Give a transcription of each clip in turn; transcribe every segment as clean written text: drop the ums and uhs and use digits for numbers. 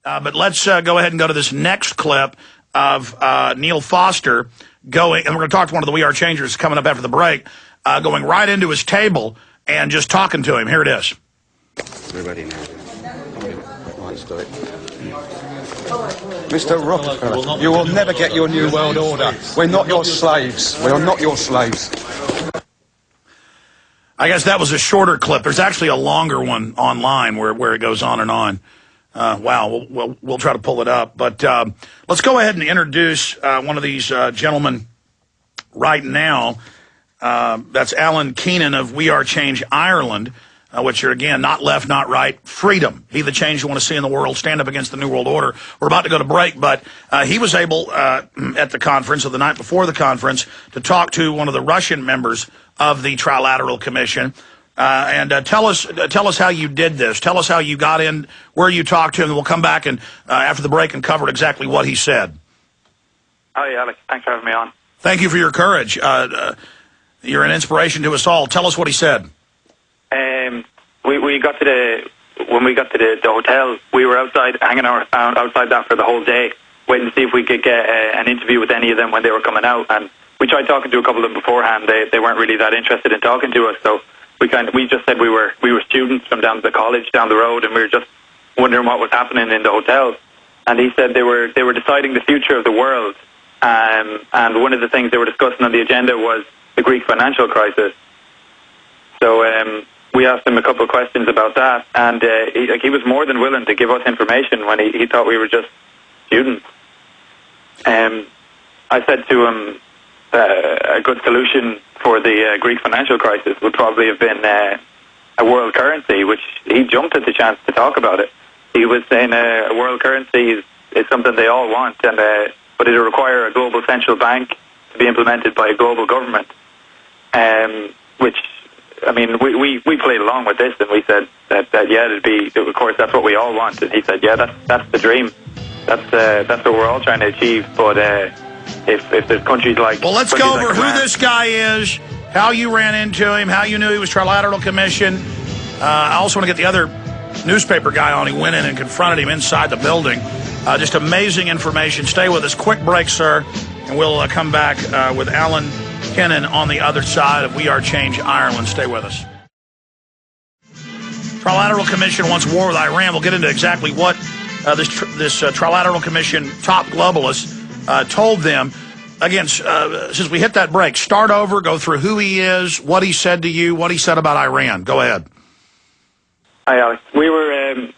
But let's go ahead and go to this next clip of Neil Foster going, and we're going to talk to one of the We Are Changers coming up after the break, going right into his table and just talking to him. Here it is. We're ready now. Let's do it. Mr. Rockefeller, you will never get your New World Order. We're not your slaves. We are not your slaves. I guess that was a shorter clip. There's actually a longer one online where it goes on and on. Wow, we'll try to pull it up. But let's go ahead and introduce one of these gentlemen right now. That's Alan Keenan of We Are Change Ireland, which are, again, not left, not right, freedom. Be the change you want to see in the world. Stand up against the New World Order. We're about to go to break, but he was able, at the conference, or the night before the conference, to talk to one of the Russian members of the Trilateral Commission. And tell us how you did this. Tell us how you got in, where you talked to him, and we'll come back and after the break and cover exactly what he said. Hi, Alex. Thanks for having me on. Thank you for your courage. You're an inspiration to us all. Tell us what he said. When we got to the hotel, we were outside, hanging around outside that for the whole day, waiting to see if we could get an interview with any of them when they were coming out. And we tried talking to a couple of them beforehand. They weren't really that interested in talking to us, so we just said we were students from down the college down the road, and we were just wondering what was happening in the hotel. And he said they were deciding the future of the world, and one of the things they were discussing on the agenda was the Greek financial crisis. So we asked him a couple of questions about that, and he was more than willing to give us information when he thought we were just students. I said to him a good solution for the Greek financial crisis would probably have been a world currency, which he jumped at the chance to talk about it. He was saying a world currency is something they all want, but it will require a global central bank to be implemented by a global government. Which, I mean, we played along with this, and we said that yeah, of course, that's what we all want. And he said, yeah, that's the dream. That's what we're all trying to achieve. But if there's countries like... Well, let's go over who this guy is, how you ran into him, how you knew he was Trilateral Commission. I also want to get the other newspaper guy on. He went in and confronted him inside the building. Just amazing information. Stay with us. Quick break, sir, and we'll come back with Alan Keenan on the other side of We Are Change Ireland. Stay with us. Trilateral Commission wants war with Iran. We'll get into exactly what this Trilateral Commission top globalists told them. Again, since we hit that break, start over, go through who he is, what he said to you, what he said about Iran. Go ahead. Hi, Alex. We went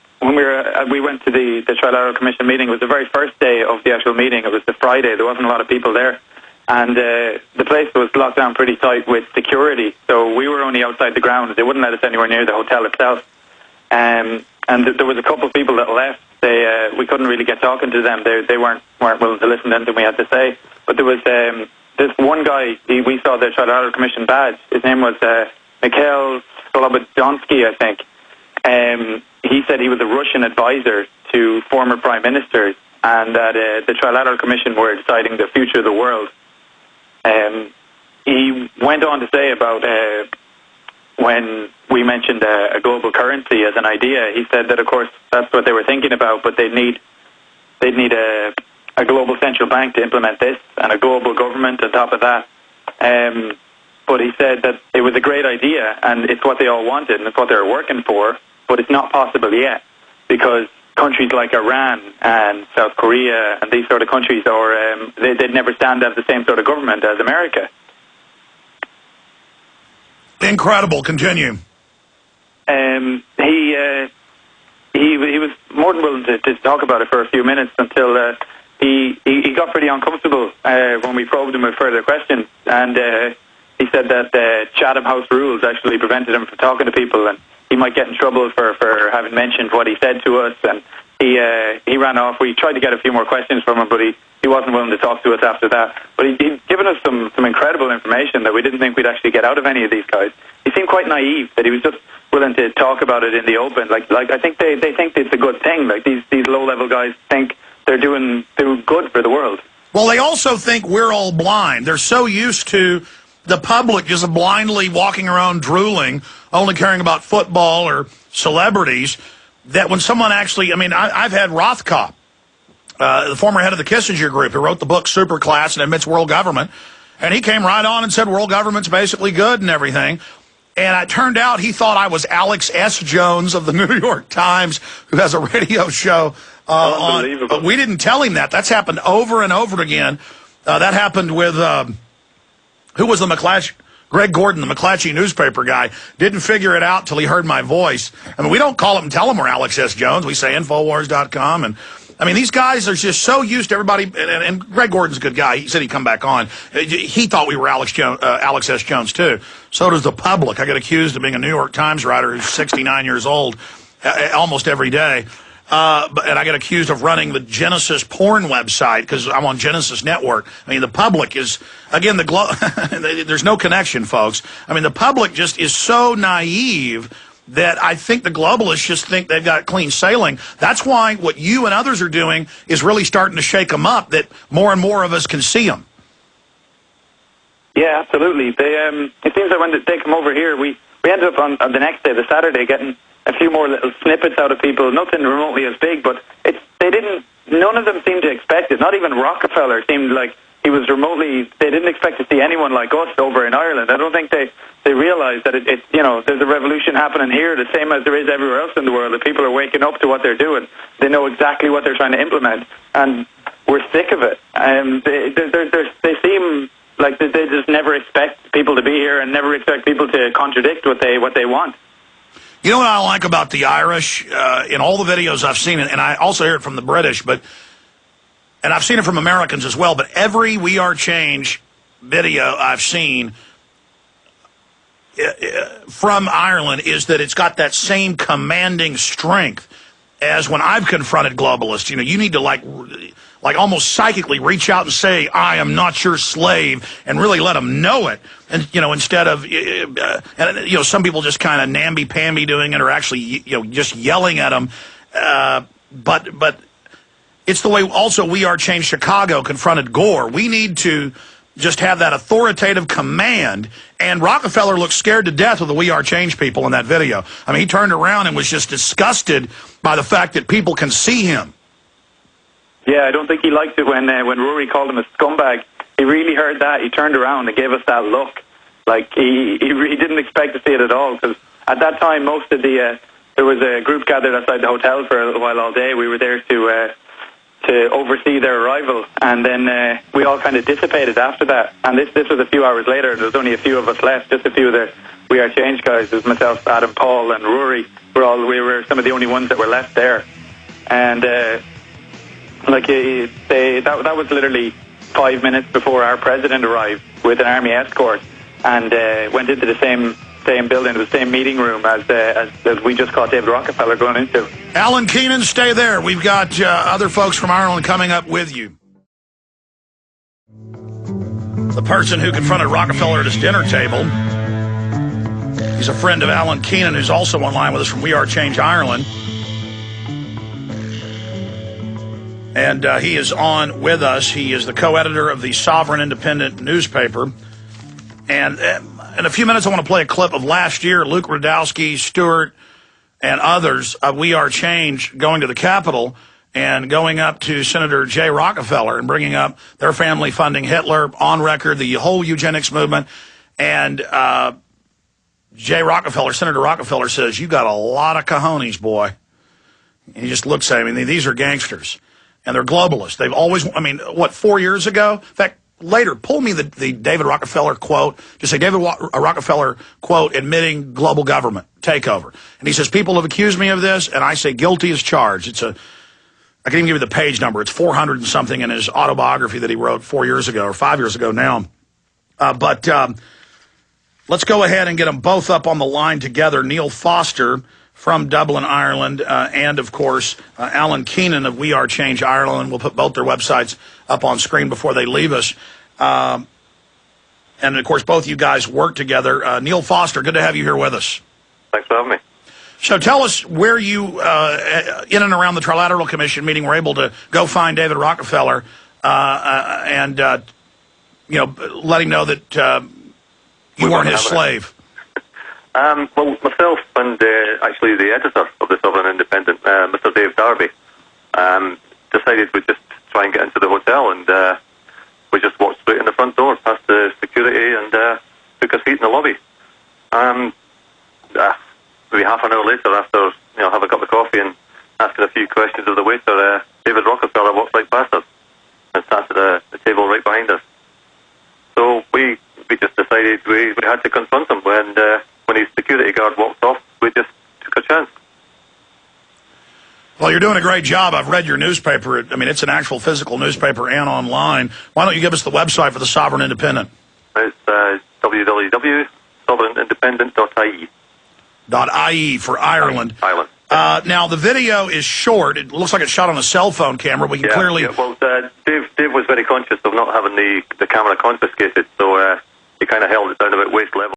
to the Trilateral Commission meeting. It was the very first day of the actual meeting. It was the Friday. There wasn't a lot of people there. And the place was locked down pretty tight with security, so we were only outside the grounds. They wouldn't let us anywhere near the hotel itself. And there was a couple of people that left. We couldn't really get talking to them. They weren't willing to listen to anything we had to say. But there was this one guy, we saw the Trilateral Commission badge. His name was Mikhail Slobodonsky, I think. He said he was a Russian advisor to former prime ministers, and that the Trilateral Commission were deciding the future of the world. He went on to say about when we mentioned a global currency as an idea, he said that, of course, that's what they were thinking about, but they'd need a global central bank to implement this, and a global government on top of that. But he said that it was a great idea, and it's what they all wanted, and it's what they were working for, but it's not possible yet, because countries like Iran and South Korea and these sort of countries, they'd never stand to have the same sort of government as America. Incredible. Continue. He was more than willing to talk about it for a few minutes until he got pretty uncomfortable when we probed him with further questions, and he said that the Chatham House rules actually prevented him from talking to people, and he might get in trouble for having mentioned what he said to us, and he ran off. We tried to get a few more questions from him, but he wasn't willing to talk to us after that. But he'd given us some incredible information that we didn't think we'd actually get out of any of these guys. He seemed quite naive, that he was just willing to talk about it in the open. Like I think they think it's a good thing. Like these low-level guys think they're doing good for the world. Well, they also think we're all blind. They're so used to the public just blindly walking around drooling, only caring about football or celebrities. that when someone actually, I mean, I've had Rothkopf, the former head of the Kissinger Group, who wrote the book Superclass and Admits World Government, and he came right on and said world government's basically good and everything. And it turned out he thought I was Alex S. Jones of the New York Times, who has a radio show on. But we didn't tell him that. That's happened over and over again. That happened with, who was the McClatchy? Greg Gordon, the McClatchy newspaper guy, didn't figure it out till he heard my voice. I mean, we don't call him and tell him we're Alex S. Jones. We say Infowars.com. And, I mean, these guys are just so used to everybody. And Greg Gordon's a good guy. He said he'd come back on. He thought we were Alex S. Jones, too. So does the public. I get accused of being a New York Times writer who's 69 years old almost every day. And I get accused of running the Genesis porn website because I'm on Genesis Network. I mean, the public is, again, there's no connection, folks. I mean, the public just is so naive that I think the globalists just think they've got clean sailing. That's why what you and others are doing is really starting to shake them up, that more and more of us can see them. Yeah, absolutely. It seems that when they come over here, we ended up on the next day, the Saturday, getting a few more little snippets out of people, nothing remotely as big, but none of them seemed to expect it. Not even Rockefeller seemed like he was remotely, they didn't expect to see anyone like us over in Ireland. I don't think they realized that there's a revolution happening here, the same as there is everywhere else in the world, that people are waking up to what they're doing. They know exactly what they're trying to implement, and we're sick of it. They seem like they just never expect people to be here and never expect people to contradict what they want. You know what I like about the Irish in all the videos I've seen, and I also hear it from the British, and I've seen it from Americans as well, but every We Are Change video I've seen from Ireland is that it's got that same commanding strength as when I've confronted globalists. You know, you need to like almost psychically reach out and say, I am not your slave, and really let them know it. And, instead of, some people just kind of namby-pamby doing it, or actually, just yelling at them. But it's the way also We Are Change Chicago confronted Gore. We need to just have that authoritative command. And Rockefeller looked scared to death of the We Are Change people in that video. I mean, he turned around and was just disgusted by the fact that people can see him. Yeah, I don't think he liked it when Rory called him a scumbag. He really heard that. He turned around and gave us that look. Like, he didn't expect to see it at all. Because at that time, most of there was a group gathered outside the hotel for a little while all day. We were there to oversee their arrival. And then we all kind of dissipated after that. And this was a few hours later. There was only a few of us left, just a few of the We Are Change guys. It was myself, Adam, Paul, and Rory. We were some of the only ones that were left there. And that was literally 5 minutes before our president arrived with an army escort, and went into the same building, the same meeting room as we just caught David Rockefeller going into. Alan Keenan, stay there. We've got other folks from Ireland coming up with you. The person who confronted Rockefeller at his dinner table, he's a friend of Alan Keenan, who's also online with us from We Are Change Ireland. And he is on with us. He is the co-editor of the Sovereign Independent newspaper. And in a few minutes, I want to play a clip of last year, Luke Rudkowski, Stewart, and others of We Are Change going to the Capitol and going up to Senator Jay Rockefeller and bringing up their family funding Hitler, on record, the whole eugenics movement. And Senator Rockefeller says, you got a lot of cojones, boy. And he just looks at him. These are gangsters. And they're globalists. They've always, 4 years ago? In fact, later, pull me the David Rockefeller quote. Just say, David Rockefeller quote, admitting global government takeover. And he says, people have accused me of this, and I say guilty as charged. I can even give you the page number. It's 400 and something in his autobiography that he wrote 4 years ago, or 5 years ago now. But let's go ahead and get them both up on the line together. Neil Foster from Dublin, Ireland, and, of course, Alan Keenan of We Are Change Ireland. We'll put both their websites up on screen before they leave us. And, of course, both you guys work together. Neil Foster, good to have you here with us. Thanks for having me. So tell us where you, in and around the Trilateral Commission meeting, were able to go find David Rockefeller and let him know that you weren't his slave. Well, myself and actually the editor of the Sovereign Independent, Mr. Dave Darby, decided we'd just try and get into the hotel, and we just walked straight in the front door, past the security, and took a seat in the lobby. Maybe half an hour later, after having a cup of coffee and asking a few questions of the waiter, David Rockefeller walked right past us and sat at the table right behind us. So we just decided we had to confront him. When his security guard walked off, we just took a chance. Well, you're doing a great job. I've read your newspaper. I mean, it's an actual physical newspaper and online. Why don't you give us the website for the Sovereign Independent? It's www.sovereignindependent.ie. .ie for Ireland. Ireland. Now, the video is short. It looks like it's shot on a cell phone camera. We can clearly... Yeah, well, Dave was very conscious of not having the camera confiscated, so he kind of held it down about waist level.